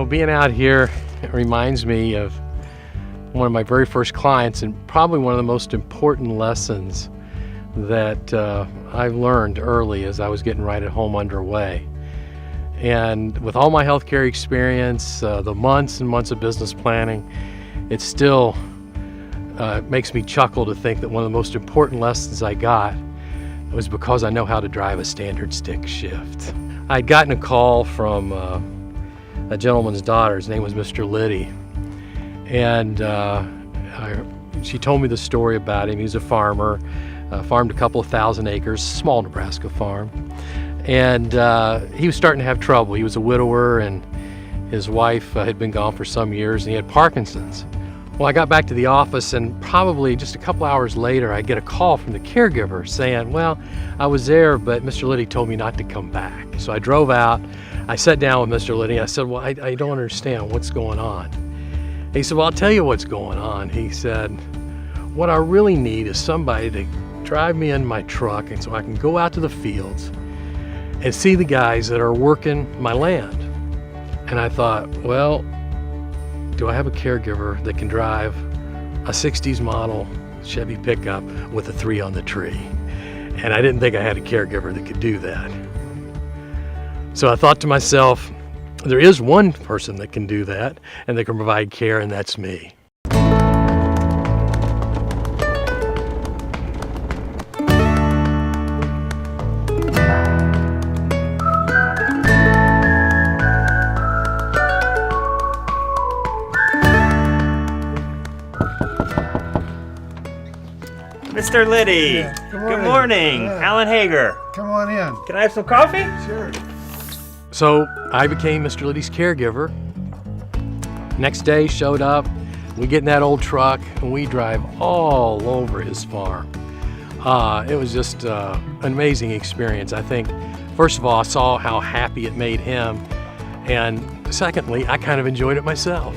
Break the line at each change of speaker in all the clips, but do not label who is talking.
Being out here reminds me of one of my very first clients, and probably one of the most important lessons that I learned early as I was getting right at home underway. And with all my healthcare experience, the months and months of business planning, it still makes me chuckle to think that one of the most important lessons I got was because I know how to drive a standard stick shift. I'd gotten a call from a gentleman's daughter. His name was Mr. Liddy, and she told me the story about him. He was a farmer, farmed a couple of thousand acres, small Nebraska farm, and he was starting to have trouble. He was a widower, and his wife had been gone for some years, and he had Parkinson's. Well, I got back to the office, and probably just a couple hours later, I get a call from the caregiver saying, well, I was there, but Mr. Liddy told me not to come back. So I drove out. I sat down with Mr. Liddy. I said, well, I don't understand what's going on. He said, well, I'll tell you what's going on. He said, what I really need is somebody to drive me in my truck, and so I can go out to the fields and see the guys that are working my land. And I thought, well, do I have a caregiver that can drive a 60s model Chevy pickup with a 3 on the tree? And I didn't think I had a caregiver that could do that. So I thought to myself, there is one person that can do that and that can provide care, and that's me.
Mr. Liddy.
Yeah,
good morning. Alan Hager.
Come on in.
Can I have some coffee?
Sure.
So I became Mr. Liddy's caregiver. Next day, showed up. We get in that old truck and we drive all over his farm. It was just an amazing experience. I think, first of all, I saw how happy it made him, and secondly, I kind of enjoyed it myself.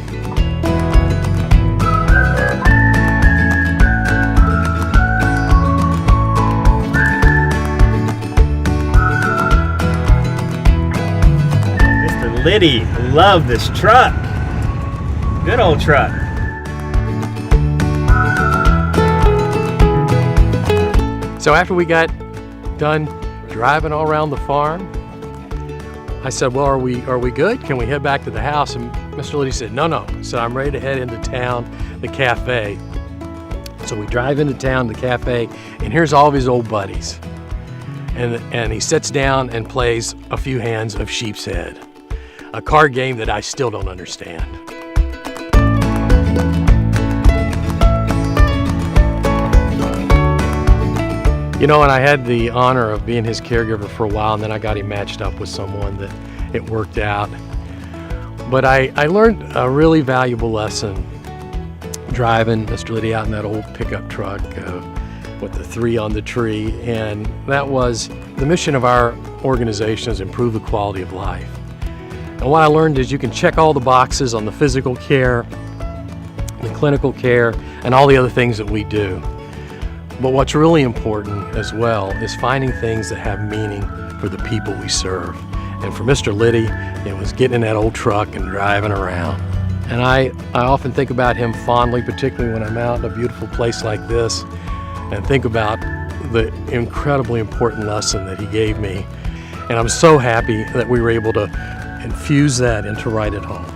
Liddy, love this truck. Good old truck.
So after we got done driving all around the farm, I said, well, are we good? Can we head back to the house? And Mr. Liddy said, no. So I'm ready to head into town, the cafe. So we drive into town, the cafe, and here's all of his old buddies. And he sits down and plays a few hands of Sheep's Head, a card game that I still don't understand. And I had the honor of being his caregiver for a while, and then I got him matched up with someone that it worked out. But I learned a really valuable lesson driving Mr. Liddy out in that old pickup truck with the 3 on the tree, and that was the mission of our organization is improve the quality of life. And what I learned is you can check all the boxes on the physical care, the clinical care, and all the other things that we do. But what's really important as well is finding things that have meaning for the people we serve. And for Mr. Liddy, it was getting in that old truck and driving around. And I often think about him fondly, particularly when I'm out in a beautiful place like this, and think about the incredibly important lesson that he gave me. And I'm so happy that we were able to infuse that into Right at Home.